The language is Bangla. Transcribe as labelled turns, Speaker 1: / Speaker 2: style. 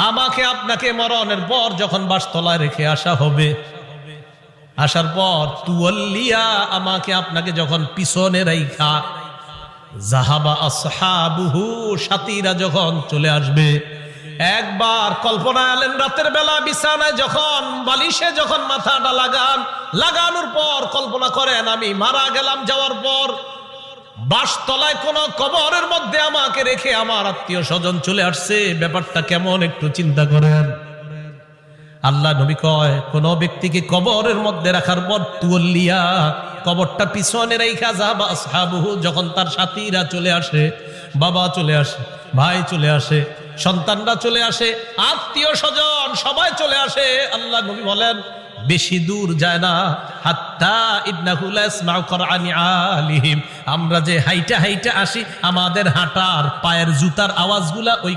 Speaker 1: আমাকে আপনাকে মরণের পর যখন বাসতলায় রেখে আসা হবে, আসার পর তুয়াল্লিয়া আমাকে আপনাকে যখন পিছনে রাইখা যাহাবা আসহাবুহু সাথীরা যখন চলে আসবে, একবার কল্পনা আলেন রাতের বেলা বিছানায় যখন বালিশে যখন মাথাটা লাগানোর পর কল্পনা করেন আমি মারা গেলাম, যাওয়ার পর বাসতলায় কোন কবরের মধ্যে আমাকে রেখে আমার আত্মীয় স্বজন চলে আসছে, ব্যাপারটা কেমন একটু চিন্তা করেন। আল্লাহ নবী কয় কোন ব্যক্তিকে কবরের মধ্যে রাখার পর তুয়াল্লিয়া কবরটা পিছনে রেখা যাবা আসহাবুহু যখন তার সাথীরা চলে আসে, বাবা চলে আসে, ভাই চলে আসে, সন্তানরা চলে আসে, আত্মীয় স্বজন সবাই চলে আসে, আল্লাহ নবী বলেন বেশি দূর যায় না, হাত্তা ইন্নাহু লা ইয়াসমাউ কুরআনি আলিহিম, আমরা যে হাইটা হাইটা আসি আমাদের হাঁটার পায়ের জুতার আওয়াজগুলা ওই